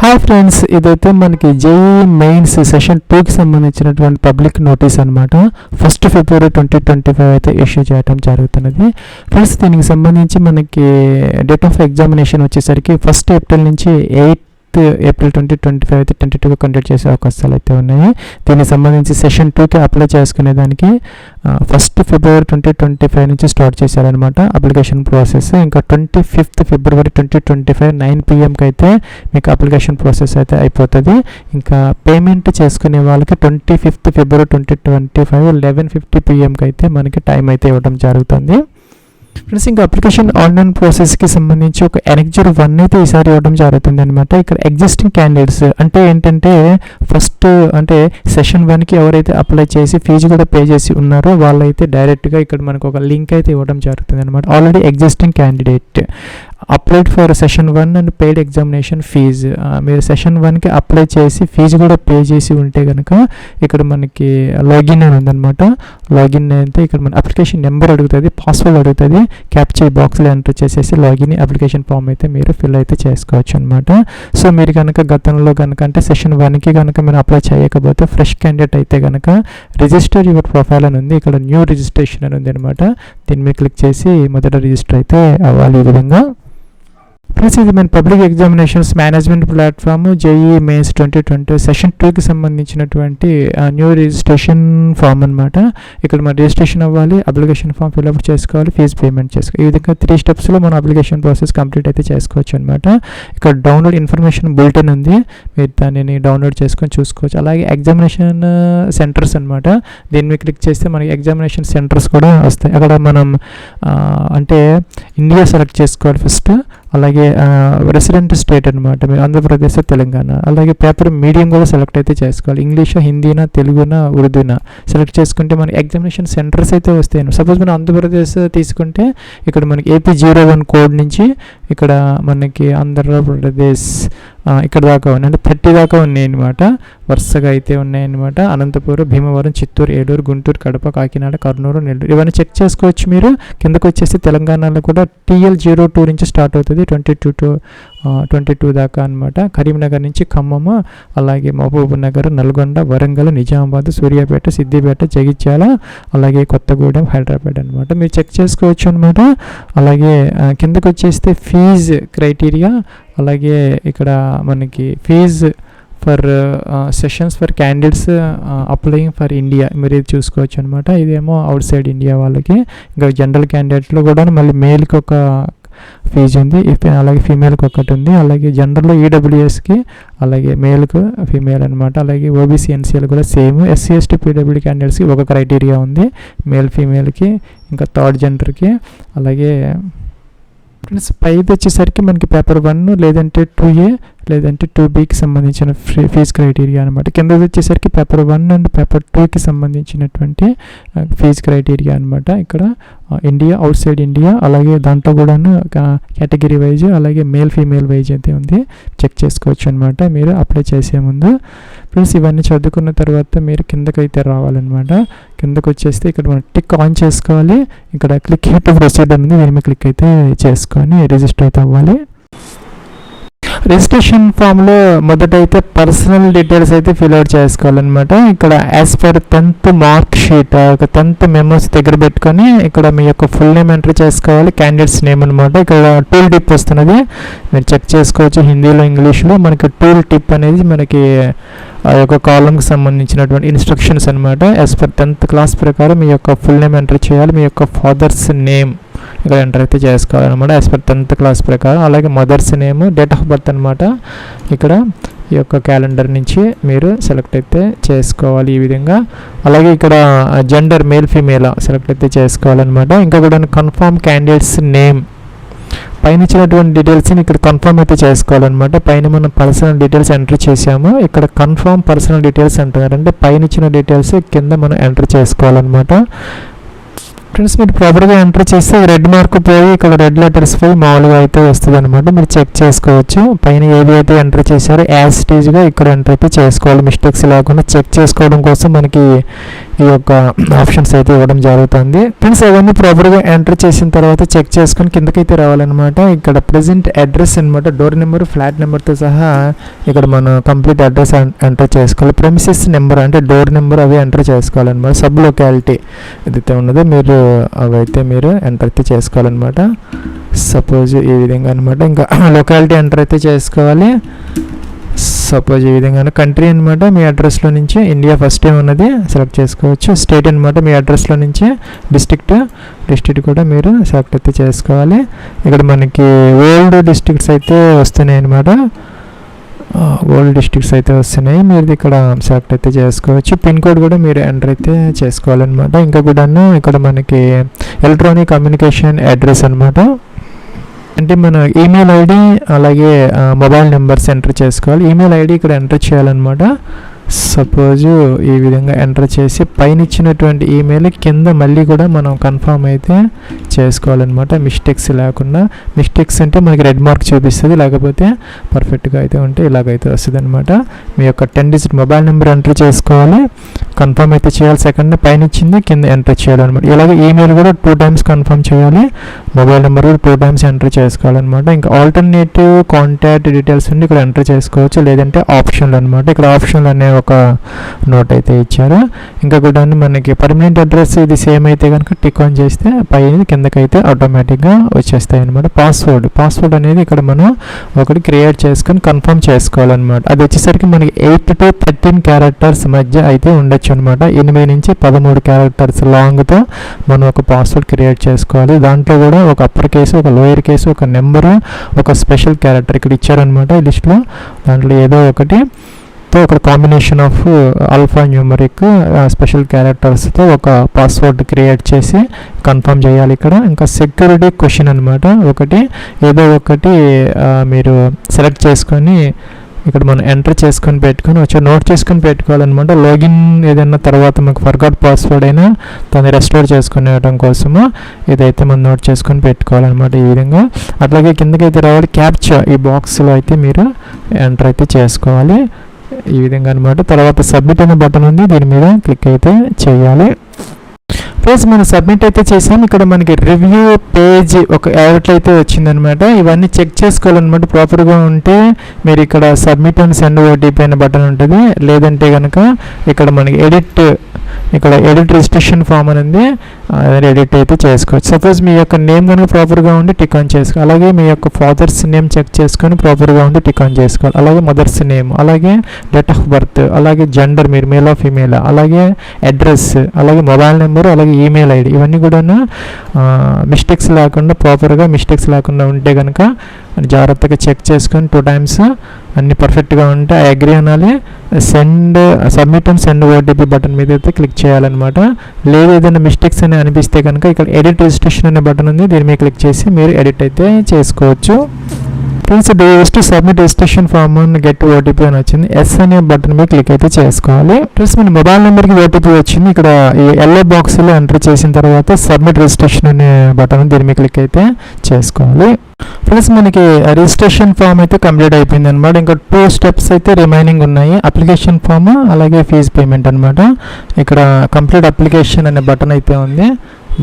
Hi friends, ఇదైతే మనకి JEE mains session 2కి సంబంధించినటువంటి పబ్లిక్ నోటీస్ అనమాట. 1 ఫిబ్రవరి 2025 అయితే ఇష్యూ చేయడం జరుగుతున్నది. ఫ్రెండ్స్, దీనికి సంబంధించి మనకి డేట్ ఆఫ్ ఎగ్జామినేషన్ వచ్చేసరికి 1 ఏప్రిల్ నుంచి 8 ఏప్రిల్ 2025 అయితే టెంటేటివ్గా కండక్ట్ చేసే అవకాశాలు అయితే ఉన్నాయి. దీనికి సంబంధించి సెషన్ 2కి అప్లై చేసుకునే దానికి 1 ఫిబ్రవరి 2025 నుంచి స్టార్ట్ చేశారనమాట అప్లికేషన్ ప్రాసెస్. ఇంకా 25 ఫిబ్రవరి 2025 9 PM అయితే మీకు అప్లికేషన్ ప్రాసెస్ అయితే అయిపోతుంది. ఇంకా పేమెంట్ చేసుకునే వాళ్ళకి 25 ఫిబ్రవరి 2025 11:50 PM అయితే మనకి టైం అయితే ఇవ్వడం జరుగుతుంది. ఫ్రెండ్స్, ఇంకా అప్లికేషన్ ఆన్లైన్ ప్రాసెస్కి సంబంధించి ఒక ఎనెక్జర్ 1 అయితే ఈసారి ఇవ్వడం జరుగుతుంది అనమాట. ఇక్కడ ఎగ్జిస్టింగ్ క్యాండిడేట్స్ అంటే ఏంటంటే ఫస్ట్ అంటే సెషన్ 1కి ఎవరైతే అప్లై చేసి ఫీజు కూడా పే చేసి ఉన్నారో వాళ్ళైతే డైరెక్ట్గా ఇక్కడ మనకు ఒక లింక్ అయితే ఇవ్వడం జరుగుతుంది అనమాట. Already existing candidate applied for session 1 and paid examination fee, మీరు సెషన్ 1కి అప్లై చేసి ఫీజు కూడా పే చేసి ఉంటే కనుక ఇక్కడ మనకి లాగిన్ అని ఉందన్నమాట. లాగిన్ అయితే ఇక్కడ మన అప్లికేషన్ నెంబర్ అడుగుతుంది, పాస్వర్డ్ అడుగుతుంది, క్యాప్చర్ బాక్స్లో ఎంటర్ చేసేసి లాగిన్ అప్లికేషన్ ఫామ్ అయితే మీరు ఫిల్ అయితే చేసుకోవచ్చు అనమాట. సో మీరు కనుక గతంలో కనుక అంటే సెషన్ 1కి కనుక మీరు అప్లై చేయకపోతే ఫ్రెష్ క్యాండిడేట్ అయితే కనుక రిజిస్టర్ యువర్ ప్రొఫైల్ అని ఉంది, ఇక్కడ న్యూ రిజిస్ట్రేషన్ అని ఉంది అనమాట. దీని మీద క్లిక్ చేసి మొదట రిజిస్టర్ అయితే అవ్వాలి. ఈ విధంగా ప్లస్ ఇది మన public examinations management platform JEE mains 2020 session 2కి సంబంధించినటువంటి న్యూ రిజిస్ట్రేషన్ ఫామ్ అనమాట. ఇక్కడ మన రిజిస్ట్రేషన్ అవ్వాలి, అప్లికేషన్ ఫామ్ ఫిల్అప్ చేసుకోవాలి, ఫీజు పేమెంట్ చేసుకోవాలి. ఈ విధంగా 3 స్టెప్స్లో మన అప్లికేషన్ ప్రాసెస్ కంప్లీట్ అయితే చేసుకోవచ్చు అనమాట. ఇక్కడ డౌన్లోడ్ ఇన్ఫర్మేషన్ బులెటిన్ ఉంది, మీరు దానిని డౌన్లోడ్ చేసుకొని చూసుకోవచ్చు. అలాగే ఎగ్జామినేషన్ సెంటర్స్ అనమాట. దీని మీద క్లిక్ చేస్తే మనకి ఎగ్జామినేషన్ సెంటర్స్ కూడా వస్తాయి. అక్కడ మనం అంటే ఇండియా సెలెక్ట్ చేసుకోవాలి ఫస్ట్. అలాగే రెసిడెంట్ స్టేట్ అనమాట, మీరు ఆంధ్రప్రదేశ్, తెలంగాణ. అలాగే పేపర్ మీడియం కూడా సెలెక్ట్ అయితే చేసుకోవాలి, ఇంగ్లీషా, హిందీనా, తెలుగునా, ఉర్దూనా సెలెక్ట్ చేసుకుంటే మనకి ఎగ్జామినేషన్ సెంటర్స్ అయితే వస్తాయి. సపోజ్ మనం ఆంధ్రప్రదేశ్ తీసుకుంటే ఇక్కడ మనకి AP 01 కోడ్ నుంచి ఇక్కడ మనకి ఆంధ్రప్రదేశ్ ఇక్కడ దాకా ఉన్నాయి, అంటే 30 దాకా ఉన్నాయి అనమాట. వరుసగా అయితే ఉన్నాయన్నమాట. అనంతపురం, భీమవరం, చిత్తూరు, ఏలూరు, గుంటూరు, కడప, కాకినాడ, కర్నూలు, నెల్లూరు ఇవన్నీ చెక్ చేసుకోవచ్చు మీరు. కిందకు వచ్చేసి తెలంగాణలో కూడా TL02 నుంచి స్టార్ట్ అవుతుంది 22 దాకా అనమాట. కరీంనగర్ నుంచి ఖమ్మం, అలాగే మహబూబ్ నగర్, నల్గొండ, వరంగల్, నిజామాబాద్, సూర్యాపేట, సిద్దిపేట, జగిత్యాల, అలాగే కొత్తగూడెం, హైదరాబాద్ అనమాట. మీరు చెక్ చేసుకోవచ్చు అనమాట. అలాగే కిందకు వచ్చేస్తే ఫీజ్ క్రైటీరియా, అలాగే ఇక్కడ మనకి fees for sessions for candidates applying for India మీరు ఇది చూసుకోవచ్చు అనమాట. ఇదేమో అవుట్ సైడ్ ఇండియా వాళ్ళకి. ఇంకా జనరల్ క్యాండిడేట్లో కూడా మళ్ళీ మేల్కి ఒక ఫీజు ఉంది, అలాగే ఫీమేల్కి ఒకటి ఉంది. అలాగే జనరల్లో EWSకి, అలాగే మేల్కు, ఫీమేల్ అనమాట. అలాగే OBC NCL కూడా సేమ్. SC ST PWD క్యాండిడేట్స్కి ఒక క్రైటీరియా ఉంది, మేల్ ఫీమేల్కి, ఇంకా థర్డ్ జెండర్కి. అలాగే ఫ్రెండ్స్ పైది వచ్చేసరికి మనకి పేపర్ 1 లేదంటే 2A లేదంటే 2Bకి సంబంధించిన ఫీజ్ క్రైటీరియా అనమాట. కింద వచ్చేసరికి పేపర్ 1 అండ్ పేపర్ 2కి సంబంధించినటువంటి ఫీజ్ క్రైటీరియా అనమాట. ఇక్కడ ఇండియా, అవుట్ సైడ్ ఇండియా, అలాగే దాంట్లో కూడాను కేటగిరీ వైజ్, అలాగే మేల్ ఫీమేల్ వైజ్ అయితే ఉంది, చెక్ చేసుకోవచ్చు అనమాట మీరు అప్లై చేసే ముందు. ప్లస్ ఇవన్నీ చదువుకున్న తర్వాత మీరు కిందకైతే రావాలన్నమాట. కిందకు వచ్చేస్తే ఇక్కడ మనం టిక్ ఆన్ చేసుకోవాలి. ఇక్కడ క్లిక్ హియర్ టు ప్రొసీడ్ ఉంది, దీని మీద క్లిక్ అయితే చేసుకొని రిజిస్టర్ అయితే అవ్వాలి. రిజిస్ట్రేషన్ ఫామ్లో మొదట అయితే పర్సనల్ డీటెయిల్స్ అయితే ఫిల్అవుట్ చేసుకోవాలన్నమాట. ఇక్కడ as per 10th mark sheet, ఒక 10th మెమోస్ దగ్గర పెట్టుకొని ఇక్కడ మీ యొక్క ఫుల్ నేమ్ ఎంటర్ చేసుకోవాలి, క్యాండిడేట్స్ నేమ్ అనమాట. ఇక్కడ టూల్ టిప్ వస్తున్నది, మీరు చెక్ చేసుకోవచ్చు హిందీలో, ఇంగ్లీష్లో. మనకి టూల్ టిప్ అనేది మనకి ఆ యొక్క కాలంకి సంబంధించినటువంటి ఇన్స్ట్రక్షన్స్ అనమాట. యాజ్ పర్ 10th క్లాస్ ప్రకారం మీ యొక్క ఫుల్ నేమ్ ఎంటర్ చేయాలి, మీ యొక్క ఫాదర్స్ నేమ్ ఇక్కడ ఎంటర్ అయితే చేసుకోవాలన్నమాట యాజ్ పర్ 10th క్లాస్ ప్రకారం. అలాగే mother's name, date of birth అనమాట. ఇక్కడ ఈ యొక్క క్యాలెండర్ నుంచి మీరు సెలెక్ట్ అయితే చేసుకోవాలి ఈ విధంగా. అలాగే ఇక్కడ జెండర్ మేల్ ఫీమేల్ సెలెక్ట్ అయితే చేసుకోవాలన్నమాట. ఇంకా కూడా కన్ఫర్మ్ క్యాండిడేట్స్ నేమ్, పైన ఇచ్చినటువంటి డీటెయిల్స్ని ఇక్కడ కన్ఫర్మ్ అయితే చేసుకోవాలన్నమాట. పైన మనం పర్సనల్ డీటెయిల్స్ ఎంటర్ చేసాము, ఇక్కడ కన్ఫర్మ్ పర్సనల్ డీటెయిల్స్ అంటున్నారు, అంటే పైన ఇచ్చిన డీటెయిల్స్ కింద మనం ఎంటర్ చేసుకోవాలన్నమాట. ఫ్రెండ్స్ మీరు ప్రాపర్గా ఎంటర్ చేస్తే రెడ్ మార్క్ పోయి ఇక్కడ రెడ్ లెటర్స్ పోయి మామూలుగా అయితే వస్తుంది అనమాట. మీరు చెక్ చేసుకోవచ్చు పైన ఏది అయితే ఎంటర్ చేశారో యాజ్ ఇట్ ఈజ్గా ఇక్కడ ఎంటర్ అయితే చేసుకోవాలి. మిస్టేక్స్ లేకుండా చెక్ చేసుకోవడం కోసం మనకి ఈ యొక్క ఆప్షన్స్ అయితే ఇవ్వడం జరుగుతుంది. ఫ్రెండ్స్ అవన్నీ ప్రాపర్గా ఎంటర్ చేసిన తర్వాత చెక్ చేసుకొని కిందకైతే రావాలన్నమాట. ఇక్కడ ప్రెజెంట్ అడ్రస్ అనమాట, డోర్ నెంబర్, ఫ్లాట్ నెంబర్తో సహా ఇక్కడ మనం కంప్లీట్ అడ్రస్ ఎంటర్ చేసుకోవాలి. ప్రెమిసెస్ నెంబర్ అంటే డోర్ నెంబర్ అవి ఎంటర్ చేసుకోవాలన్నమాట. సబ్ లొకాలిటీ ఏదైతే ఉన్నదో మీరు అవైతే మీరు ఎంటర్ అయితే చేసుకోవాలన్నమాట. సపోజ్ ఈ విధంగా అనమాట. ఇంకా లొకాలిటీ ఎంటర్ అయితే చేసుకోవాలి. సపోజ్ ఈ విధంగా కంట్రీ అనమాట, మీ అడ్రస్లో నుంచి ఇండియా ఫస్ట్ టైం ఉన్నది సెలెక్ట్ చేసుకోవచ్చు. స్టేట్ అనమాట, మీ అడ్రస్లో నుంచి డిస్ట్రిక్ట్ కూడా మీరు సెలెక్ట్ అయితే చేసుకోవాలి. ఇక్కడ మనకి ఓల్డ్ డిస్ట్రిక్ట్స్ అయితే వస్తున్నాయి అనమాట. ఓల్డ్ డిస్ట్రిక్ట్స్ అయితే వస్తున్నాయి, మీరు ఇక్కడ సెలెక్ట్ అయితే చేసుకోవచ్చు. పిన్ కోడ్ కూడా మీరు ఎంటర్ అయితే చేసుకోవాలన్నమాట. ఇంకా కూడాను ఇక్కడ మనకి ఎలక్ట్రానిక్ కమ్యూనికేషన్ అడ్రస్ అనమాట, అంటే మన ఈమెయిల్ ఐడి అలాగే మొబైల్ నెంబర్స్ ఎంటర్ చేసుకోవాలి. ఈమెయిల్ ఐడి ఇక్కడ ఎంటర్ చేయాలన్నమాట. సపోజు ఈ విధంగా ఎంటర్ చేసి పైన ఇచ్చినటువంటి ఈమెయిల్ కింద మళ్ళీ కూడా మనం కన్ఫర్మ్ అయితే చేసుకోవాలన్నమాట. మిస్టేక్స్ లేకుండా. మిస్టేక్స్ అంటే మనకి రెడ్ మార్క్ చూపిస్తుంది, లేకపోతే పర్ఫెక్ట్గా అయితే ఉంటే ఇలాగైతే వస్తుంది అనమాట. మీ యొక్క 10 డిజిట్ మొబైల్ నెంబర్ ఎంటర్ చేసుకోవాలి, కన్ఫర్మ్ అయితే చేయాలి. సెకండ్ పైన ఇచ్చింది కింద ఎంటర్ చేయాలన్నమాట. ఇలాగే ఈమెయిల్ కూడా 2 టైమ్స్ కన్ఫర్మ్ చేయాలి, మొబైల్ నెంబర్ కూడా 2 టైమ్స్ ఎంటర్ చేసుకోవాలన్నమాట. ఇంకా ఆల్టర్నేటివ్ కాంటాక్ట్ డీటెయిల్స్ ఉండి ఇక్కడ ఎంటర్ చేసుకోవచ్చు, లేదంటే ఆప్షన్లు అనమాట. ఇక్కడ ఆప్షన్లు అనే ఒక నోట్ అయితే ఇచ్చారు. ఇంకా కూడా మనకి పర్మనెంట్ అడ్రస్ ఇది సేమ్ అయితే కనుక టిక్ ఆన్ చేస్తే పైన కిందకైతే ఆటోమేటిక్గా వచ్చేస్తాయి అనమాట. పాస్వర్డ్ అనేది ఇక్కడ మనం ఒకటి క్రియేట్ చేసుకొని కన్ఫర్మ్ చేసుకోవాలన్నమాట. అది వచ్చేసరికి మనకి 8 to 13 క్యారెక్టర్స్ మధ్య అయితే ఉండొచ్చు అనమాట. 8 నుంచి 13 క్యారెక్టర్స్ లాంగ్తో మనం ఒక పాస్వర్డ్ క్రియేట్ చేసుకోవాలి. దాంట్లో కూడా ఒక అప్పర్ కేసు, ఒక లోయర్ కేసు, ఒక నెంబరు, ఒక స్పెషల్ క్యారెక్టర్ ఇక్కడ ఇచ్చారనమాట ఈ లిస్ట్లో. దాంట్లో ఏదో ఒకటి తో ఒక combination of alpha numeric special క్యారెక్టర్స్తో ఒక పాస్వర్డ్ క్రియేట్ చేసి కన్ఫర్మ్ చేయాలి ఇక్కడ. ఇంకా సెక్యూరిటీ క్వశ్చన్ అనమాట, ఒకటి ఏదో ఒకటి మీరు సెలెక్ట్ చేసుకొని ఇక్కడ మనం ఎంటర్ చేసుకొని పెట్టుకొని వచ్చి నోట్ చేసుకొని పెట్టుకోవాలన్నమాట. లాగిన్ ఏదైనా తర్వాత మనకు ఫర్గాట్ పాస్వర్డ్ అయినా దాన్ని రెస్టోర్ చేసుకునేయడం కోసము ఇదైతే మనం నోట్ చేసుకొని పెట్టుకోవాలన్నమాట ఈ విధంగా. అట్లాగే కిందకైతే రావాలి, క్యాప్చా ఈ బాక్స్లో అయితే మీరు ఎంటర్ అయితే చేసుకోవాలి ఈ విధంగా అనమాట. తర్వాత సబ్మిట్ అనే బటన్ ఉంది, దీని మీద క్లిక్ అయితే చేయాలి. ప్లస్ మనం సబ్మిట్ అయితే చేసాం. ఇక్కడ మనకి రివ్యూ పేజ్ ఒక యాడ్ అయితే వచ్చిందనమాట. ఇవన్నీ చెక్ చేసుకోవాలన్నమాట. ప్రాపర్గా ఉంటే మీరు ఇక్కడ సబ్మిట్ అండ్ సెండ్ ఓటీపీ అనే బటన్ ఉంటుంది, లేదంటే కనుక ఇక్కడ మనకి ఎడిట్ రిజిస్ట్రేషన్ ఫామ్ అని ఉంది, ఎడిట్ అయితే చేసుకోవచ్చు. సపోజ్ మీ యొక్క నేమ్ కనుక ప్రాపర్గా ఉండి టిక్ ఆన్ చేసుకోవాలి. అలాగే మీ యొక్క ఫాదర్స్ నేమ్ చెక్ చేసుకొని ప్రాపర్గా ఉండి టిక్ ఆన్ చేసుకోవాలి. అలాగే మదర్స్ నేమ్, అలాగే డేట్ ఆఫ్ బర్త్, అలాగే జెండర్ మీరు మేల్ ఆఫ్ ఫీమేల్, అలాగే అడ్రస్, అలాగే మొబైల్ నెంబర్, అలాగే ఈమెయిల్ ఐడి ఇవన్నీ కూడా మిస్టేక్స్ లేకుండా ప్రాపర్గా మిస్టేక్స్ లేకుండా ఉంటే కనుక జాగ్రత్తగా చెక్ చేసుకొని 2 టైమ్స్ అన్ని పర్ఫెక్ట్గా ఉంటే ఐ అగ్రీ అనాలి. Submit and send OTP button మీద అయితే క్లిక్ చేయాలన్నమాట. లేదు ఏదైనా మిస్టేక్స్ అని అనిపిస్తే కనుక ఇక్కడ ఎడిట్ రిజిస్ట్రేషన్ అనే బటన్ ఉంది, దీని మీద క్లిక్ చేసి మీరు ఎడిట్ అయితే చేసుకోవచ్చు. Friends to submit registration form and get OTP అని వచ్చింది, ఎస్ అనే బటన్ మీద క్లిక్ అయితే చేసుకోవాలి. ప్లస్ మన మొబైల్ నెంబర్కి ఓటీపీ వచ్చింది. ఇక్కడ ఈ ఎల్లో బాక్స్లో ఎంటర్ చేసిన తర్వాత సబ్మిట్ రిజిస్ట్రేషన్ అనే బటన్ దీని మీద క్లిక్ అయితే చేసుకోవాలి. ఫ్రెండ్స్ మనకి రిజిస్ట్రేషన్ ఫామ్ అయితే కంప్లీట్ అయిపోయింది అనమాట. ఇంకా 2 స్టెప్స్ అయితే రిమైనింగ్ ఉన్నాయి, అప్లికేషన్ ఫామ్ అలాగే ఫీజు పేమెంట్ అనమాట. ఇక్కడ కంప్లీట్ అప్లికేషన్ అనే బటన్ అయితే ఉంది,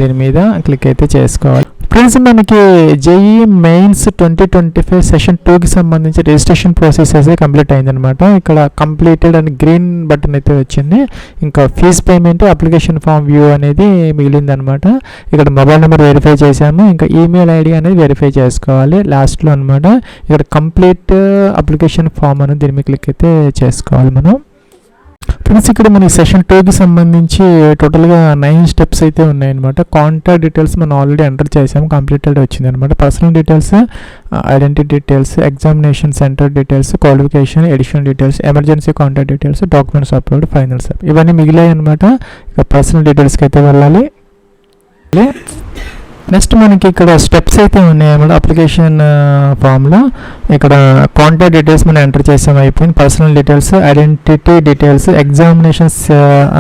దీని మీద క్లిక్ అయితే చేసుకోవాలి. ఫ్రెండ్స్ మనకి జేఈ మెయిన్స్ 2025 సెషన్ 2కి సంబంధించి రిజిస్ట్రేషన్ ప్రాసెస్ అయితే కంప్లీట్ అయిందనమాట. ఇక్కడ కంప్లీటెడ్ అని గ్రీన్ బటన్ అయితే వచ్చింది. ఇంకా fee payment, application form view అనేది మిగిలిందనమాట. ఇక్కడ మొబైల్ నెంబర్ వెరిఫై చేసాము, ఇంకా ఈమెయిల్ ఐడి అనేది వెరిఫై చేసుకోవాలి లాస్ట్లో అనమాట. ఇక్కడ కంప్లీట్ అప్లికేషన్ ఫామ్ అనేది దీని మీద క్లిక్ అయితే చేసుకోవాలి మనం. ఫ్రెండ్స్ ఇక్కడ మనకి సెషన్ 2కి సంబంధించి టోటల్గా 9 స్టెప్స్ అయితే ఉన్నాయన్నమాట. కాంటాక్ట్ డీటెయిల్స్ మనం ఆల్రెడీ ఎంటర్ చేసాము, కంప్లీటెడ్ వచ్చింది అనమాట. Personal details, identity details, examination centre details, qualification, additional details, emergency contact details, documents upload, final step ఇవన్నీ మిగిలాయి అనమాట. ఇక పర్సనల్ డీటెయిల్స్కి అయితే వెళ్ళాలి. నెక్స్ట్ మనకి ఇక్కడ స్టెప్స్ అయితే ఉన్నాయన్నమాట. అప్లికేషన్ ఫామ్లో ఇక్కడ కాంటాక్ట్ డీటెయిల్స్ మనం ఎంటర్ చేసాం, అయిపోయింది. Personal details, identity details, examinations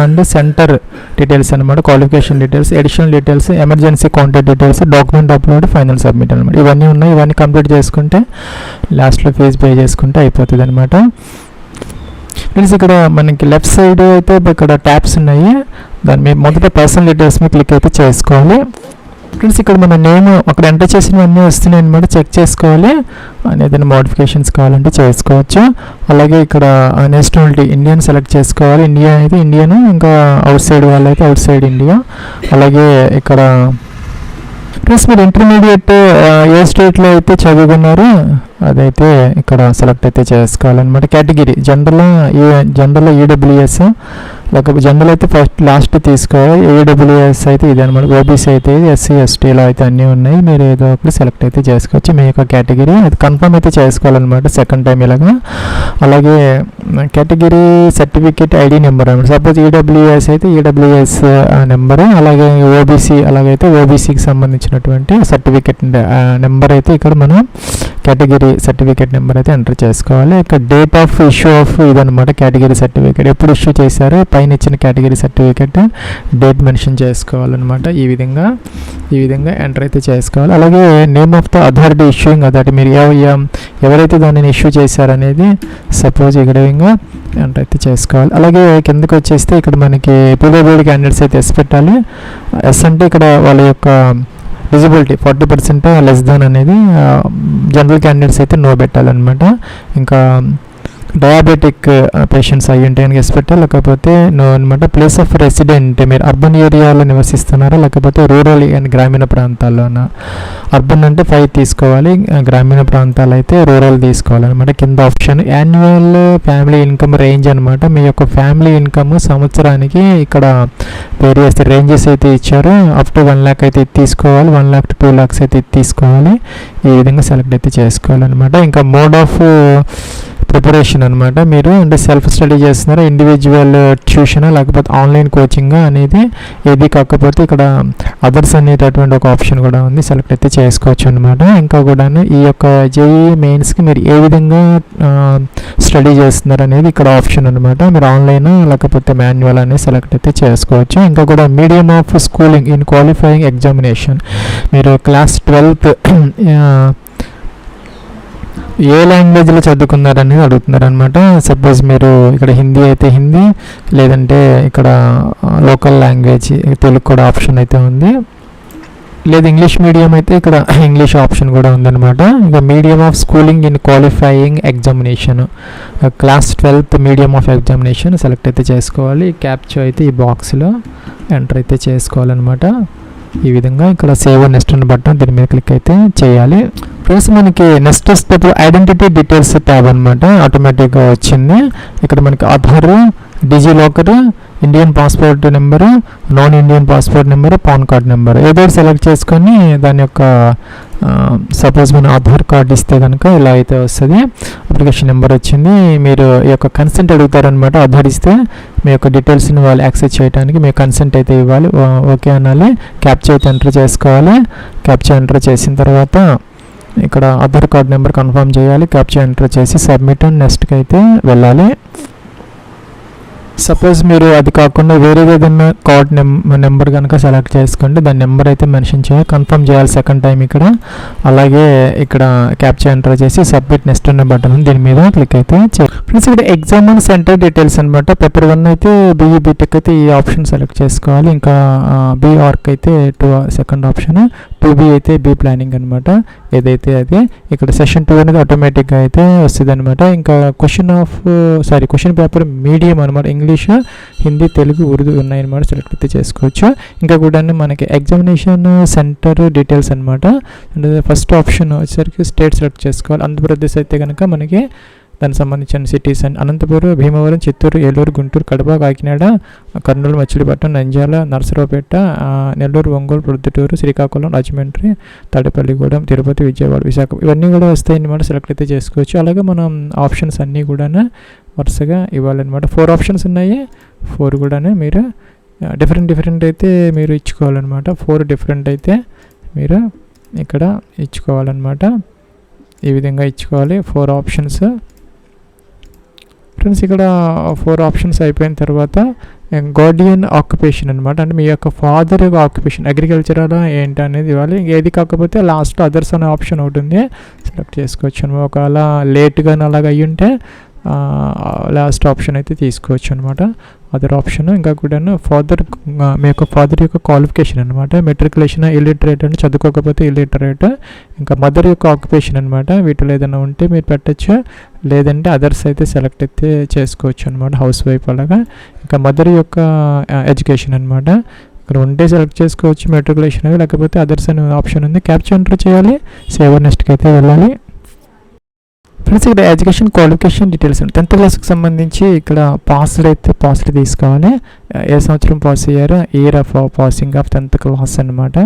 and centre details అనమాట, qualification details, additional details, emergency contact details, document upload, final submit అనమాట. ఇవన్నీ ఉన్నాయి. ఇవన్నీ కంప్లీట్ చేసుకుంటే లాస్ట్లో ఫీజు పే చేసుకుంటే అయిపోతుంది అనమాట. ఫ్రెండ్స్ ఇక్కడ మనకి లెఫ్ట్ సైడ్ అయితే ఇక్కడ ట్యాబ్స్ ఉన్నాయి. దాని మీద మొదట పర్సనల్ డీటెయిల్స్ మీద క్లిక్ అయితే చేసుకోవాలి. ఫ్రెండ్స్ ఇక్కడ మన నేమ్ అక్కడ ఎంటర్ చేసినవన్నీ వస్తున్నాయి అనమాట, చెక్ చేసుకోవాలి. ఏదైనా మోడిఫికేషన్స్ కావాలంటే చేసుకోవచ్చు. అలాగే ఇక్కడ నేషనాలిటీ ఇండియన్ సెలెక్ట్ చేసుకోవాలి. ఇండియా అయితే ఇండియన్, ఇంకా అవుట్ సైడ్ వాళ్ళు అయితే అవుట్ సైడ్ ఇండియా. అలాగే ఇక్కడ ప్లస్ మీరు ఇంటర్మీడియట్ ఏ స్టేట్లో అయితే చదువుకున్నారో అదైతే ఇక్కడ సెలెక్ట్ అయితే చేసుకోవాలన్నమాట. కేటగిరీ జనరల్ ఈడబ్ల్యూఎస్, లేకపోతే జనరల్ అయితే ఫస్ట్ లాస్ట్ తీసుకోవాలి. ఈడబ్ల్యూఎస్ అయితే ఇది అనమాట. ఓబీసీ అయితే ఎస్సీ ఎస్టీలో అయితే అన్నీ ఉన్నాయి. మీరు ఏదో ఒకటి సెలెక్ట్ అయితే చేసుకోవచ్చు మీ యొక్క కేటగిరీ. అది కన్ఫర్మ్ అయితే చేసుకోవాలన్నమాట సెకండ్ టైం ఇలాగా. అలాగే కేటగిరీ సర్టిఫికేట్ ఐడి నెంబర్ అనమాట. సపోజ్ ఈడబ్ల్యూఎస్ అయితే ఈడబ్ల్యూఎస్ నెంబరు, అలాగే ఓబీసీ అలాగైతే ఓబీసీకి సంబంధించినటువంటి సర్టిఫికేట్ నెంబర్ అయితే ఇక్కడ మనం కేటగిరీ సర్టిఫికేట్ నెంబర్ అయితే ఎంటర్ చేసుకోవాలి. ఇక్కడ డేట్ ఆఫ్ ఇష్యూ ఆఫ్ ఇదనమాట కేటగిరీ సర్టిఫికేట్, ఎప్పుడు ఇష్యూ చేశారో పైన ఇచ్చిన కేటగిరీ సర్టిఫికేట్ డేట్ మెన్షన్ చేసుకోవాలన్నమాట. ఈ విధంగా ఎంటర్ అయితే చేసుకోవాలి. అలాగే name of the authority issuing authority, మీరు ఎవరైతే దానిని ఇష్యూ చేశారనేది సపోజ్ ఇక్కడ ఎంటర్ అయితే చేసుకోవాలి. అలాగే కిందకి వచ్చేస్తే ఇక్కడ మనకి పీడబ్ల్యూడీ క్యాండిడేట్స్ అయితే ఎస్ పెట్టాలి. ఎస్ అంటే ఇక్కడ వాళ్ళ యొక్క విజిబిలిటీ 40% లెస్ దాన్ అనేది, జనరల్ క్యాండిడేట్స్ అయితే నో పెట్టాలన్నమాట. ఇంకా డయాబెటిక్ పేషెంట్స్ అయ్యి ఉంటే కనుక ఎస్ పెట్టాలి, లేకపోతే నో అనమాట. ప్లేస్ ఆఫ్ రెసిడెంట్, మీరు అర్బన్ ఏరియాలో నివసిస్తున్నారా లేకపోతే రూరల్ అండ్ గ్రామీణ ప్రాంతాల్లోనా. అర్బన్ అంటే 5 తీసుకోవాలి, గ్రామీణ ప్రాంతాలు అయితే రూరల్ తీసుకోవాలన్నమాట. కింద option annual family income range అనమాట. మీ యొక్క ఫ్యామిలీ ఇన్కమ్ సంవత్సరానికి ఇక్కడ వేరియస్ రేంజెస్ అయితే ఇచ్చారు. అప్ టు 1 lakh అయితే తీసుకోవాలి, 1 lakh to 2 lakhs అయితే తీసుకోవాలి. ఈ విధంగా సెలెక్ట్ అయితే చేసుకోవాలన్నమాట. ఇంకా మోడ్ ఆఫ్ ప్రిపరేషన్ అనమాట. మీరు అంటే సెల్ఫ్ స్టడీ చేస్తున్నారా, ఇండివిజువల్ ట్యూషనా, లేకపోతే ఆన్లైన్ కోచింగా అనేది ఏది కాకపోతే ఇక్కడ అదర్స్ అనేటటువంటి ఒక ఆప్షన్ కూడా ఉంది, సెలెక్ట్ అయితే చేసుకోవచ్చు అనమాట. ఇంకా కూడా ఈ యొక్క జేఈఈ మెయిన్స్కి మీరు ఏ విధంగా స్టడీ చేస్తున్నారు అనేది ఇక్కడ ఆప్షన్ అనమాట. మీరు ఆన్లైన్ లేకపోతే మాన్యువల్ అనేది సెలెక్ట్ అయితే చేసుకోవచ్చు. ఇంకా కూడా medium of schooling in qualifying examination, మీరు క్లాస్ 12th ఏ లాంగ్వేజ్లో చదువుకున్నారనేది అడుగుతున్నారు అనమాట. సపోజ్ మీరు ఇక్కడ హిందీ అయితే హిందీ, లేదంటే ఇక్కడ లోకల్ లాంగ్వేజ్ తెలుగు కూడా ఆప్షన్ అయితే ఉంది. లేదు ఇంగ్లీష్ మీడియం అయితే ఇక్కడ ఇంగ్లీష్ ఆప్షన్ కూడా ఉందన్నమాట. ఇంకా medium of schooling in qualifying examination, class 12th medium of examination select అయితే చేసుకోవాలి. క్యాప్చర్ అయితే ఈ బాక్స్లో ఎంటర్ అయితే చేసుకోవాలన్నమాట. ఈ విధంగా ఇక్కడ సేవ్ నెక్స్ట్ అన్న బటన్ దీని మీద క్లిక్ అయితే చేయాలి. ఫ్రెండ్స్ మనకి next step identity details tab అనమాట, ఆటోమేటిక్గా వచ్చింది. ఇక్కడ మనకి Aadhaar, DigiLocker, Indian passport number, non Indian passport number, pan card number ఏదో సెలెక్ట్ చేసుకొని దాని యొక్క సపోజ్ మన ఆధార్ కార్డ్ ఇస్తే కనుక ఇలా అయితే వస్తుంది. అప్లికేషన్ నెంబర్ వచ్చింది. మీరు ఈ యొక్క కన్సెంట్ అడుగుతారనమాట. ఆధార్ ఇస్తే మీ యొక్క డీటెయిల్స్ని వాళ్ళు యాక్సెస్ చేయడానికి మీ కన్సెంట్ అయితే ఇవ్వాలి, ఓకే అనాలి. క్యాప్చర్ అయితే ఎంటర్ చేసుకోవాలి. క్యాప్చర్ ఎంటర్ చేసిన తర్వాత ఇక్కడ ఆధార్ కార్డ్ నెంబర్ కన్ఫర్మ్ చేయాలి. క్యాప్చర్ ఎంటర్ చేసి సబ్మిట్ అండ్ నెక్స్ట్కి అయితే వెళ్ళాలి. సపోజ్ మీరు అది కాకుండా వేరే ఏదైనా కార్డ్ నెంబర్ కనుక సెలెక్ట్ చేసుకుంటే దాని నెంబర్ అయితే మెన్షన్ చేయాలి, కన్ఫర్మ్ చేయాలి సెకండ్ టైం ఇక్కడ. అలాగే ఇక్కడ క్యాప్చర్ ఎంటర్ చేసి సబ్మిట్ నెక్స్ట్ అనే బటన్ దీని మీద క్లిక్ అయితే చేయాలి. ఫ్రెండ్స్ ఇక్కడ ఎగ్జామ్ సెంటర్ డీటెయిల్స్ అనమాట. పేపర్ 1 అయితే బీఈ బీటెక్ అయితే ఈ ఆప్షన్ సెలెక్ట్ చేసుకోవాలి. ఇంకా బీఆర్క్ అయితే సెకండ్ ఆప్షన్, 2B అయితే బీ ప్లానింగ్ అనమాట. ఏదైతే అది ఇక్కడ సెషన్ 2 అనేది ఆటోమేటిక్గా అయితే వస్తుంది అనమాట. ఇంకా క్వశ్చన్ పేపర్ మీడియం అనమాట, ఇంగ్లీష్, హిందీ, తెలుగు, ఉర్దూ ఉన్నాయన్నమాట. సెలెక్ట్ అయితే చేసుకోవచ్చు. ఇంకా కూడా మనకి ఎగ్జామినేషన్ సెంటర్ డీటెయిల్స్ అనమాట. ఫస్ట్ ఆప్షన్ వచ్చేసరికి స్టేట్ సెలెక్ట్ చేసుకోవాలి. ఆంధ్రప్రదేశ్ అయితే కనుక మనకి దానికి సంబంధించిన సిటీస్ అండ్ అనంతపురం, భీమవరం, చిత్తూరు, ఏలూరు, గుంటూరు, కడప, కాకినాడ, కర్నూలు, మచిలీపట్నం, నంద్యాల, నరసరావుపేట, నెల్లూరు, ఒంగోలు, ప్రొద్దుటూరు, శ్రీకాకుళం, రాజమండ్రి, తాడేపల్లిగూడెం, తిరుపతి, విజయవాడ, విశాఖ ఇవన్నీ కూడా వస్తాయి అన్నమాట. సెలెక్ట్ అయితే చేసుకోవచ్చు. అలాగే మనం ఆప్షన్స్ అన్నీ కూడా వరుసగా ఇవ్వాలన్నమాట. 4 ఆప్షన్స్ ఉన్నాయి. 4 కూడా మీరు డిఫరెంట్ అయితే మీరు ఇచ్చుకోవాలన్నమాట. 4 డిఫరెంట్ అయితే మీరు ఇక్కడ ఇచ్చుకోవాలన్నమాట. ఈ విధంగా ఇచ్చుకోవాలి 4 ఆప్షన్స్. ఫ్రెండ్స్ ఇక్కడ 4 ఆప్షన్స్ అయిపోయిన తర్వాత గార్డియన్ ఆక్యుపేషన్ అనమాట, అంటే మీ యొక్క ఫాదర్ యొక్క ఆక్యుపేషన్ అగ్రికల్చరల్ ఏంటి అనేది ఇవ్వాలి. ఏది కాకపోతే లాస్ట్లో అదర్స్ అనే ఆప్షన్ ఒకటి ఉంది, సెలెక్ట్ చేసుకోవచ్చు అనమాట. ఒకవేళ లేట్గా అలాగ అయ్యి ఉంటే లాస్ట్ ఆప్షన్ అయితే తీసుకోవచ్చు అనమాట, అదర్ ఆప్షన్. ఇంకా కూడా ఫాదర్, మీ యొక్క ఫాదర్ యొక్క క్వాలిఫికేషన్ అనమాట, మెట్రికులేషన్ ఇల్లిటరేట్ అంటే చదువుకోకపోతే ఇల్లిటరేట్. ఇంకా మదర్ యొక్క ఆక్యుపేషన్ అనమాట, వీటిలో ఏదైనా ఉంటే మీరు పెట్టచ్చు, లేదంటే అదర్స్ అయితే సెలెక్ట్ అయితే చేసుకోవచ్చు అనమాట, హౌస్ వైఫ్ అలాగా. ఇంకా మదర్ యొక్క ఎడ్యుకేషన్ అనమాట, ఇక్కడ ఉంటే సెలెక్ట్ చేసుకోవచ్చు మెట్రికులేషన్, లేకపోతే అదర్స్ అనే ఆప్షన్ ఉంది. క్యాప్చర్ ఎంటర్ చేయాలి, సేవ్ నెక్స్ట్కి అయితే వెళ్ళాలి. ఫ్రెండ్స్ ఇక్కడ ఎడ్యుకేషన్ క్వాలిఫికేషన్ డీటెయిల్స్ 10th క్లాస్కి సంబంధించి ఇక్కడ పాస్డ్ తీసుకోవాలి. ఏ సంవత్సరం పాస్ అయ్యారో, year of passing of 10th class అనమాట,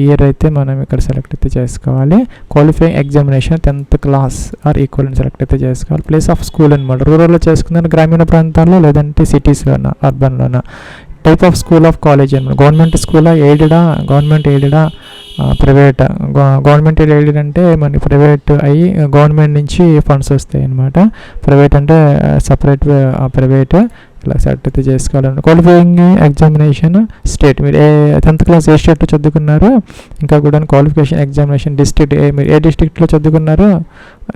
ఇయర్ అయితే మనం ఇక్కడ సెలెక్ట్ అయితే చేసుకోవాలి. Qualifying examination 10th class or equal select అయితే చేసుకోవాలి. ప్లేస్ ఆఫ్ స్కూల్ అనమాట, రూరల్లో చేసుకున్నాను, గ్రామీణ ప్రాంతాల్లో లేదంటే సిటీస్లోనా అర్బన్లోనా. Type of school of college అనమాట, గవర్నమెంట్ స్కూలా, ఎయిడెడా, గవర్నమెంట్ ఎయిడెడా, ప్రైవేట్. గవర్నమెంట్ ఎయిడెడ్ అంటే మనకి ప్రైవేట్ అయ్యి గవర్నమెంట్ నుంచి ఫండ్స్ వస్తాయి అన్నమాట. ప్రైవేట్ అంటే సపరేట్ ప్రైవేట్, ఇలా సెలెక్ట్ అయితే చేసుకోవాలన్నమాట. క్వాలిఫైయింగ్ ఎగ్జామినేషన్ స్టేట్, మీరు 10th క్లాస్ ఏ స్టేట్లో చదువుకున్నారో. ఇంకా కూడా క్వాలిఫికేషన్ ఎగ్జామినేషన్ డిస్ట్రిక్ట్, మీరు ఏ డిస్ట్రిక్ట్లో చదువుకున్నారో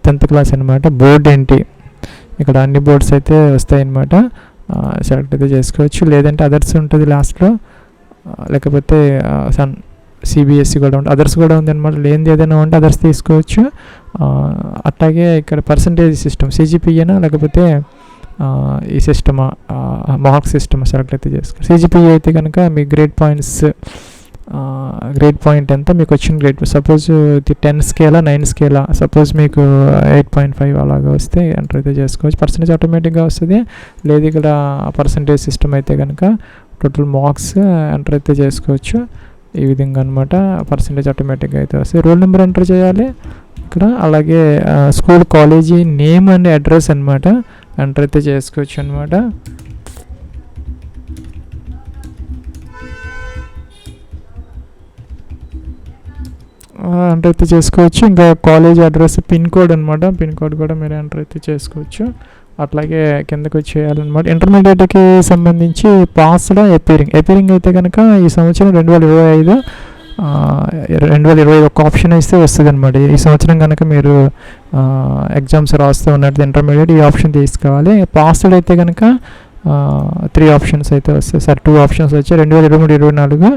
10th క్లాస్ అనమాట. బోర్డ్ ఏంటి, ఇక్కడ అన్ని బోర్డ్స్ అయితే వస్తాయి అన్నమాట, సెలెక్ట్ అయితే చేసుకోవచ్చు. లేదంటే అదర్స్ ఉంటుంది లాస్ట్లో, లేకపోతే సిబిఎస్ఈ కూడా ఉంటుంది, అదర్స్ కూడా ఉంది అనమాట. లేనిది ఏదైనా ఉంటే అదర్స్ తీసుకోవచ్చు. అట్లాగే ఇక్కడ పర్సంటేజ్ సిస్టమ్, సిజిపిఏనా లేకపోతే ఈ సిస్టమా, మార్క్ సిస్టమ్ సెలెక్ట్ అయితే చేసుకోవచ్చు. సిజిపిఏ అయితే కనుక మీ గ్రేడ్ పాయింట్ ఎంత మీకు వచ్చిన grade, suppose 10 Scala 9 Scala, suppose మీకు 8.5 అలాగా వస్తే ఎంటర్ అయితే చేసుకోవచ్చు. పర్సంటేజ్ ఆటోమేటిక్గా వస్తుంది. లేదు ఇక్కడ పర్సంటేజ్ సిస్టమ్ అయితే కనుక టోటల్ మార్క్స్ ఎంటర్ అయితే చేసుకోవచ్చు. ఈ విధంగా అనమాట, పర్సంటేజ్ ఆటోమేటిక్గా అయితే వస్తుంది. రోల్ నెంబర్ ఎంటర్ చేయాలి ఇక్కడ. అలాగే school college name and address అనమాట ఎంటర్ అయితే చేసుకోవచ్చు అనమాట. ఎంటర్ అయితే చేసుకోవచ్చు. ఇంకా కాలేజ్ అడ్రస్, పిన్ కోడ్ అనమాట, పిన్ కోడ్ కూడా మీరు ఎంటర్ అయితే చేసుకోవచ్చు. అట్లాగే కిందకు వచ్చేయాలన్నమాట. ఇంటర్మీడియట్కి సంబంధించి పాస్డ్ ఎపీరింగ్ అయితే కనుక ఈ సంవత్సరం 2025 ఒక ఆప్షన్ అయితే వస్తుంది అనమాట. ఈ సంవత్సరం కనుక మీరు ఎగ్జామ్స్ రాస్తూ ఉన్నట్టు ఇంటర్మీడియట్, ఈ ఆప్షన్ తీసుకోవాలి. పాస్డ్ అయితే కనుక 3 ఆప్షన్స్ అయితే వస్తాయి, 2 ఆప్షన్స్ వచ్చాయి. 2023-24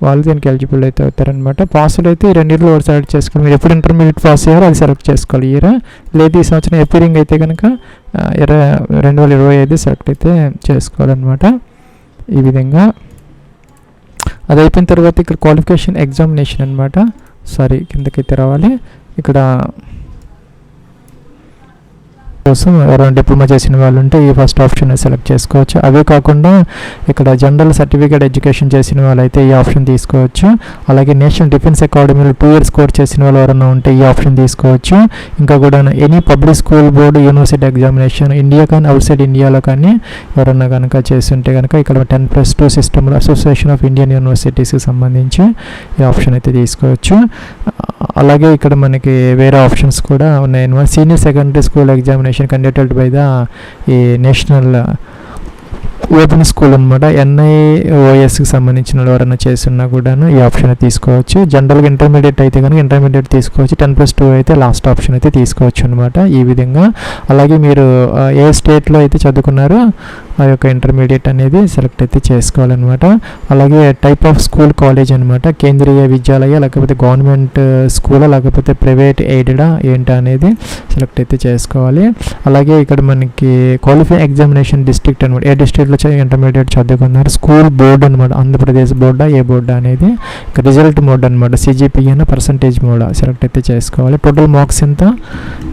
వాళ్ళు దీనికి ఎలిజిబుల్ అయితే అవుతారనమాట. పాస్డ్ అయితే ఈ రెండింటిలో సెలెక్ట్ చేసుకోవాలి. మీరు ఎప్పుడు ఇంటర్మీడియట్ పాస్ అయ్యారో అది సెలెక్ట్ చేసుకోవాలి ఇయర్. లేదు ఈ సంవత్సరం ఎపీరింగ్ అయితే కనుక 2025 సెలెక్ట్ అయితే చేసుకోవాలన్నమాట. ఈ విధంగా అది అయిపోయిన తర్వాత ఇక్కడ క్వాలిఫికేషన్ ఎగ్జామినేషన్ అనమాట, కిందకైతే రావాలి. ఇక్కడ కోసం ఎవరైనా డిప్లొమా చేసిన వాళ్ళు ఉంటే ఈ ఫస్ట్ ఆప్షన్ సెలెక్ట్ చేసుకోవచ్చు. అవే కాకుండా ఇక్కడ జనరల్ సర్టిఫికేట్ ఎడ్యుకేషన్ చేసిన వాళ్ళు అయితే ఈ ఆప్షన్ తీసుకోవచ్చు. అలాగే నేషనల్ డిఫెన్స్ అకాడమీలో 2 years కోర్స్ చేసిన వాళ్ళు ఎవరైనా ఉంటే ఈ ఆప్షన్ తీసుకోవచ్చు. ఇంకా కూడా any public school board university examination India కానీ అవుట్ సైడ్ ఇండియాలో కానీ ఎవరైనా కనుక చేస్తుంటే కనుక ఇక్కడ 10+2 సిస్టమ్ అసోసియేషన్ ఆఫ్ ఇండియన్ యూనివర్సిటీస్కి సంబంధించి ఈ ఆప్షన్ అయితే తీసుకోవచ్చు. అలాగే ఇక్కడ మనకి వేరే ఆప్షన్స్ కూడా ఉన్నాయన్నమాట. Senior secondary school examination conducted by the ఈ నేషనల్ ఓపెన్ స్కూల్ అనమాట, NIOSకి సంబంధించిన ఎవరైనా చేస్తున్నా కూడాను ఈ ఆప్షన్ తీసుకోవచ్చు. జనరల్గా ఇంటర్మీడియట్ అయితే కనుక ఇంటర్మీడియట్ తీసుకోవచ్చు. 10+2 అయితే లాస్ట్ ఆప్షన్ అయితే తీసుకోవచ్చు అనమాట. ఈ విధంగా అలాగే మీరు ఏ స్టేట్లో అయితే చదువుకున్నారో ఆ యొక్క ఇంటర్మీడియట్ అనేది సెలెక్ట్ అయితే చేసుకోవాలన్నమాట. అలాగే టైప్ ఆఫ్ స్కూల్ కాలేజ్ అనమాట, కేంద్రీయ విద్యాలయ లేకపోతే గవర్నమెంట్ స్కూలా లేకపోతే ప్రైవేట్ ఎయిడెడా ఏంటి అనేది సెలెక్ట్ అయితే చేసుకోవాలి. అలాగే ఇక్కడ మనకి క్వాలిఫైయింగ్ ఎగ్జామినేషన్ డిస్ట్రిక్ట్ అనమాట, ఏ డిస్ట్రిక్ట్లో ఇంటర్మీడియట్ చదువుకున్నారు. స్కూల్ బోర్డు అనమాట, ఆంధ్రప్రదేశ్ బోర్డా ఏ బోర్డా అనేది. రిజల్ట్ మోడ్ అనమాట, సిజిపిఏ పర్సంటేజ్ మోడ్ సెలెక్ట్ అయితే చేసుకోవాలి. టోటల్ మార్క్స్ ఎంత,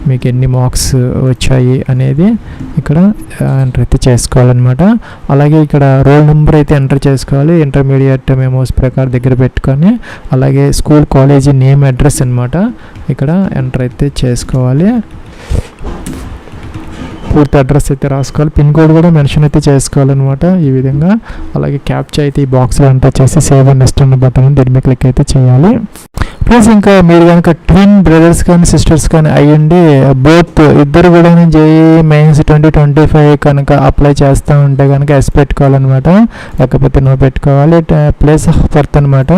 మీకు ఎన్ని మార్క్స్ వచ్చాయి అనేది ఇక్కడ ఎంటర్ అయితే చేసుకోవాలన్నమాట. అలాగే ఇక్కడ రోల్ నెంబర్ అయితే ఎంటర్ చేసుకోవాలి, ఇంటర్మీడియట్ మెమోస్ ప్రకారం దగ్గర పెట్టుకొని. అలాగే స్కూల్ కాలేజీ నేమ్ అడ్రస్ అనమాట ఇక్కడ ఎంటర్ అయితే చేసుకోవాలి. పూర్తి అడ్రస్ అయితే రాసుకోవాలి, పిన్ కోడ్ కూడా మెన్షన్ అయితే చేసుకోవాలన్నమాట ఈ విధంగా. అలాగే క్యాప్చా అయితే ఈ బాక్స్లో ఎంటర్ చేసి సేవ్ అండ్ నెక్స్ట్ అన్న బటన్ దీని మీద క్లిక్ అయితే చేయాలి. ప్లస్ ఇంకా మీరు కనుక ట్విన్ బ్రదర్స్ కానీ సిస్టర్స్ కానీ అయ్యండి, బోత్ ఇద్దరు కూడా జేఈ మెయిన్స్ 2025 కనుక అప్లై చేస్తూ ఉంటే కనుక ఎస్ పెట్టుకోవాలన్నమాట, లేకపోతే నో పెట్టుకోవాలి. ప్లేస్ ఆఫ్ బర్త్ అనమాట,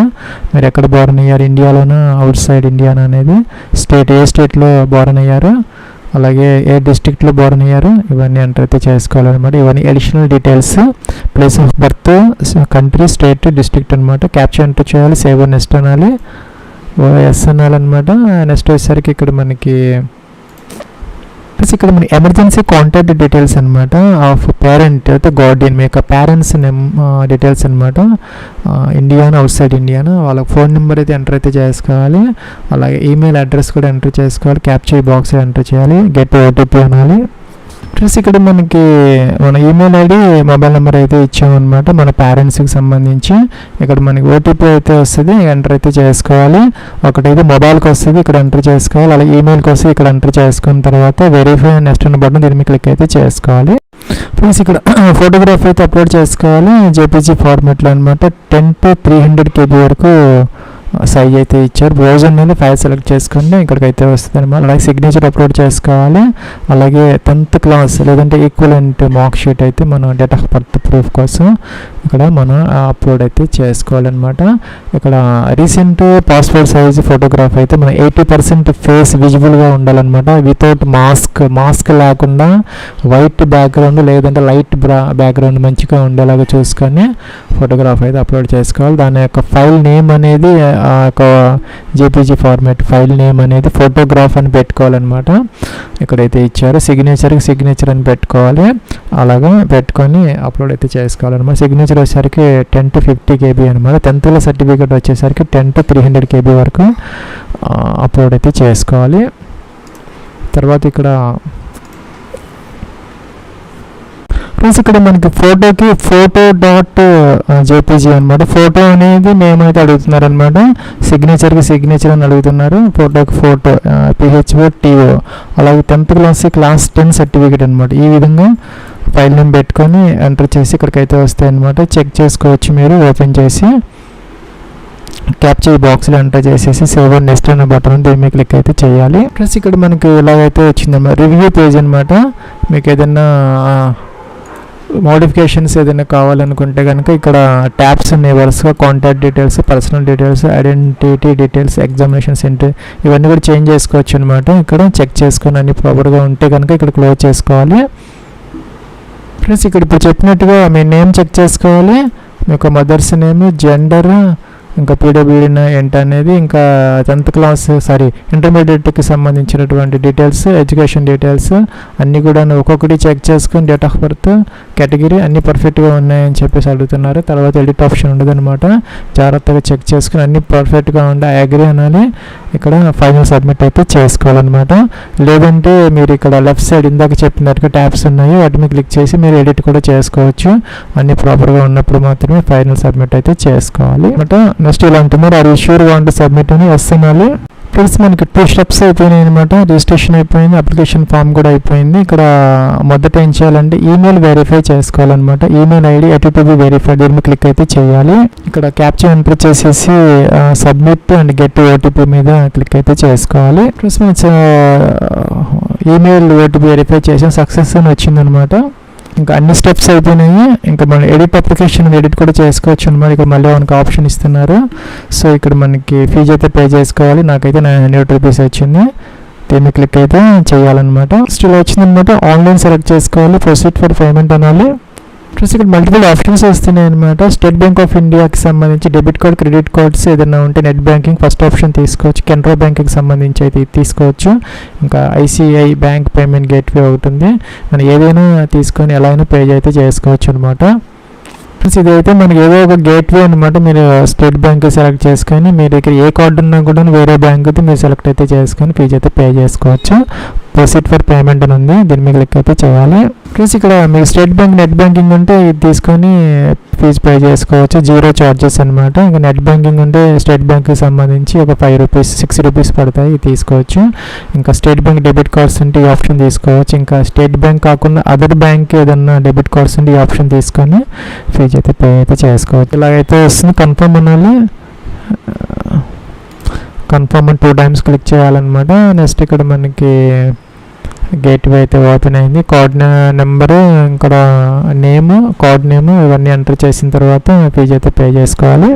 మీరు ఎక్కడ బోర్న్ అయ్యారు, ఇండియాలోనా అవుట్ సైడ్ ఇండియానా అనేది, స్టేట్ ఏ స్టేట్లో బోర్న్ అయ్యారు, అలాగే ఏ డిస్ట్రిక్ట్లో బోర్న్ అయ్యారు, ఇవన్నీ ఎంటర్ అయితే చేసుకోవాలన్నమాట. ఇవన్నీ additional details, place of birth, country, state, district అనమాట. క్యాప్చర్ ఎంటర్ చేయాలి, సేవ్ అండ్ నెక్స్ట్ అనాలి, ఎస్ అనాలన్నమాట. నెక్స్ట్ వచ్చేసరికి ఇక్కడ మనకి ఎమర్జెన్సీ కాంటాక్ట్ డీటెయిల్స్ అనమాట ఆఫ్ పేరెంట్ అయితే గార్డియన్, మీ యొక్క పేరెంట్స్ నేమ్ డీటెయిల్స్ అనమాట, ఇండియానా అవుట్ సైడ్ ఇండియానా, వాళ్ళ ఫోన్ నెంబర్ అయితే ఎంటర్ అయితే చేసుకోవాలి. అలాగే ఈమెయిల్ అడ్రస్ కూడా ఎంటర్ చేసుకోవాలి, క్యాప్చర్ బాక్స్ ఎంటర్ చేయాలి, గెట్ ఓటీపీ అనాలి. ప్లస్ ఇక్కడ మనకి మన ఈమెయిల్ ఐడి మొబైల్ నెంబర్ అయితే ఇచ్చామన్నమాట మన పేరెంట్స్కి సంబంధించి. ఇక్కడ మనకి ఓటీపీ అయితే వస్తుంది, ఎంటర్ అయితే చేసుకోవాలి. ఒకటైతే మొబైల్కి వస్తుంది, ఇక్కడ ఎంటర్ చేసుకోవాలి. అలాగే ఈమెయిల్కి వస్తుంది, ఇక్కడ ఎంటర్ చేసుకున్న తర్వాత వెరిఫై అండ్ నెక్స్ట్ అన్న బటన్ దీని మీద క్లిక్ అయితే చేసుకోవాలి. ప్లస్ ఇక్కడ ఫోటోగ్రాఫ్ అయితే అప్లోడ్ చేసుకోవాలి జేపీజీ ఫార్మాట్లో అనమాట. 10 to 300 KB వరకు సైజ్ అయితే ఇచ్చారు. బ్రౌజర్ మీద ఫైల్ సెలెక్ట్ చేసుకుంటే ఇక్కడికైతే వస్తుంది అనమాట. అలాగే సిగ్నేచర్ అప్లోడ్ చేసుకోవాలి. అలాగే 10th క్లాస్ లేదంటే ఈక్వలెంట్ మార్క్ షీట్ అయితే మన డేట్ ఆఫ్ బర్త్ ప్రూఫ్ కోసం ఇక్కడ మనం అప్లోడ్ అయితే చేసుకోవాలన్నమాట. ఇక్కడ రీసెంట్ పాస్పోర్ట్ సైజ్ ఫోటోగ్రాఫ్ అయితే మన 80% ఫేస్ విజిబుల్గా ఉండాలన్నమాట, వితౌట్ మాస్క్ లేకుండా వైట్ బ్యాక్గ్రౌండ్ లేదంటే లైట్ బ్యాక్గ్రౌండ్ మంచిగా ఉండేలాగా చూసుకొని ఫోటోగ్రాఫ్ అయితే అప్లోడ్ చేసుకోవాలి. దాని యొక్క ఫైల్ నేమ్ అనేది ఒక జేపీజీ ఫార్మాట్ ఫైల్ నేమ్ అనేది ఫోటోగ్రాఫ్ అని పెట్టుకోవాలన్నమాట. ఇక్కడైతే ఇచ్చారు, సిగ్నేచర్ అని పెట్టుకోవాలి. అలాగా పెట్టుకొని అప్లోడ్ అయితే చేసుకోవాలన్నమాట. సిగ్నేచర్ వచ్చేసరికి 10 to 50 KB అనమాట. 10th సర్టిఫికేట్ వచ్చేసరికి 10 to 300 KB వరకు అప్లోడ్ అయితే చేసుకోవాలి. తర్వాత ఇక్కడ ప్లస్ ఇక్కడ మనకి ఫోటోకి photo.jpg అనమాట. ఫోటో అనేది నేమ్ అయితే అడుగుతున్నారు అనమాట, సిగ్నేచర్కి సిగ్నేచర్ అని అడుగుతున్నారు, ఫోటోకి ఫోటో PHOTO. అలాగే 10th క్లాస్ 10 సర్టిఫికేట్ అనమాట. ఈ విధంగా ఫైల్ నేమ్ పెట్టుకొని ఎంటర్ చేసి ఇక్కడికైతే వస్తాయి అనమాట. చెక్ చేసుకోవచ్చు మీరు ఓపెన్ చేసి. క్యాప్చర్ బాక్స్లో ఎంటర్ చేసేసి సేవ్ అండ్ నెక్స్ట్ అనే బటన్ దీని మీద క్లిక్ అయితే చేయాలి. ప్లస్ ఇక్కడ మనకి ఇలాగైతే వచ్చిందన్నమాట రివ్యూ పేజ్ అనమాట. మీకు ఏదైనా మోడిఫికేషన్స్ ఏదైనా కావాలనుకుంటే కనుక ఇక్కడ ట్యాబ్స్ ఉన్నాయి వరుసగా, contact details, personal details, identity details, examination centre, ఇవన్నీ కూడా చేంజ్ చేసుకోవచ్చు అనమాట. ఇక్కడ చెక్ చేసుకొని అన్ని ప్రాపర్గా ఉంటే కనుక ఇక్కడ క్లోజ్ చేసుకోవాలి. ప్లస్ ఇక్కడ ఇప్పుడు చెప్పినట్టుగా మీ నేమ్ చెక్ చేసుకోవాలి, మీ యొక్క మదర్స్ నేమ్, జెండర్, ఇంకా పీడబ్ల్యూడీ ఏంటనేది, ఇంకా 10th క్లాస్ ఇంటర్మీడియట్కి సంబంధించినటువంటి డీటెయిల్స్, ఎడ్యుకేషన్ డీటెయిల్స్ అన్నీ కూడా ఒక్కొక్కటి చెక్ చేసుకొని డేట్ ఆఫ్ బర్త్, కేటగిరీ అన్నీ పర్ఫెక్ట్గా ఉన్నాయని చెప్పేసి అడుగుతున్నారు. తర్వాత ఎడిట్ ఆప్షన్ ఉండదన్నమాట, జాగ్రత్తగా చెక్ చేసుకుని అన్నీ పర్ఫెక్ట్గా ఉండే అగ్రీ అనాలి. ఇక్కడ ఫైనల్ సబ్మిట్ అయితే చేసుకోవాలన్నమాట. లేదంటే మీరు ఇక్కడ లెఫ్ట్ సైడ్ ఇందాక చెప్పినట్టుగా ట్యాబ్స్ ఉన్నాయి, వాటి మీద క్లిక్ చేసి మీరు ఎడిట్ కూడా చేసుకోవచ్చు. అన్నీ ప్రాపర్గా ఉన్నప్పుడు మాత్రమే ఫైనల్ సబ్మిట్ అయితే చేసుకోవాలి అనమాట. నెక్స్ట్ ఇలా అంటున్నారు, are you sure want submit అని ఎస్ అనాలి. ప్లస్ మనకి 2 steps అయిపోయినాయి అనమాట. రిజిస్ట్రేషన్ అయిపోయింది, అప్లికేషన్ ఫామ్ కూడా అయిపోయింది. ఇక్కడ మొదట ఏం చేయాలంటే ఈమెయిల్ వెరిఫై చేసుకోవాలన్నమాట. ఈమెయిల్ ఐడి HTTP వెరిఫై దీని మీద క్లిక్ అయితే చేయాలి. ఇక్కడ క్యాప్చర్ ఎంటర్ చేసేసి సబ్మిట్ అండ్ గెట్ ఓటీపీ మీద క్లిక్ అయితే చేసుకోవాలి. ప్లస్ మన ఈమెయిల్ ఓటీపీ వెరిఫై చేసిన సక్సెస్ అని వచ్చిందనమాట. ఇంకా అన్ని స్టెప్స్ అయిపోయినాయి. ఇంకా మనం ఎడిట్ అప్లికేషన్ ఎడిట్ కూడా చేసుకోవచ్చు అనమాట. ఇక్కడ మళ్ళీ మనకి ఆప్షన్ ఇస్తున్నారు. సో ఇక్కడ మనకి ఫీజు అయితే పే చేసుకోవాలి. నాకైతే 900 రూపీస్ వచ్చింది. దీన్ని క్లిక్ అయితే చేయాలన్నమాట. స్టిల్ వచ్చిందనమాట. ఆన్లైన్ సెలెక్ట్ చేసుకోవాలి, ప్రొసీడ్ ఫర్ పేమెంట్ అనాలి. ప్లస్ ఇక్కడ మల్టిపుల్ ఆప్షన్స్ వస్తున్నాయి అనమాట. స్టేట్ బ్యాంక్ ఆఫ్ ఇండియాకి సంబంధించి డెబిట్ కార్డ్, క్రెడిట్ కార్డ్స్ ఏదైనా ఉంటే నెట్ బ్యాంకింగ్ ఫస్ట్ ఆప్షన్ తీసుకోవచ్చు. కెనరా బ్యాంక్కి సంబంధించి అయితే తీసుకోవచ్చు. ఇంకా ఐసిఐ బ్యాంక్ పేమెంట్ గేట్వే అవుతుంది. మనం ఏదైనా తీసుకొని ఎలా అయినా పే అయితే చేసుకోవచ్చు అనమాట. ప్లస్ ఇదైతే మనకి ఏదో ఒక గేట్వే అనమాట. మీరు స్టేట్ బ్యాంక్ సెలెక్ట్ చేసుకొని మీ దగ్గర ఏ కార్డు ఉన్నా కూడా వేరే బ్యాంక్ అయితే మీరు సెలెక్ట్ అయితే చేసుకొని ఫీజు అయితే పే చేసుకోవచ్చు. ప్రొసీడ్ ఫర్ పేమెంట్ అని ఉంది, దీని మీద క్లిక్ అయితే చేయాలి. ప్లస్ ఇక్కడ మీకు స్టేట్ బ్యాంక్ నెట్ బ్యాంకింగ్ ఉంటే ఇది తీసుకొని ఫీజు పే చేసుకోవచ్చు, 0 చార్జెస్ అనమాట. ఇంకా నెట్ బ్యాంకింగ్ ఉంటే స్టేట్ బ్యాంక్కి సంబంధించి ఒక 5 రూపీస్ 6 రూపీస్ పడతాయి, తీసుకోవచ్చు. ఇంకా స్టేట్ బ్యాంక్ డెబిట్ కార్డ్స్ ఉంటే ఈ ఆప్షన్ తీసుకోవచ్చు. ఇంకా స్టేట్ బ్యాంక్ కాకుండా అదర్ బ్యాంక్ ఏదన్నా డెబిట్ కార్డ్స్ ఉంటే ఈ ఆప్షన్ తీసుకొని ఫీజు అయితే పే అయితే చేసుకోవచ్చు. ఇలాగైతే వస్తుంది. కన్ఫర్మ్ అనాలి. కన్ఫర్మ్ అని 2 టైమ్స్ క్లిక్ చేయాలన్నమాట. నెక్స్ట్ ఇక్కడ మనకి గేట్వే అయితే ఓపెన్ అయింది. కార్డ్ నెంబరు, ఇక్కడ నేమ్, కార్డ్ నేమ్ ఇవన్నీ ఎంటర్ చేసిన తర్వాత ఫీజు అయితే పే చేసుకోవాలి.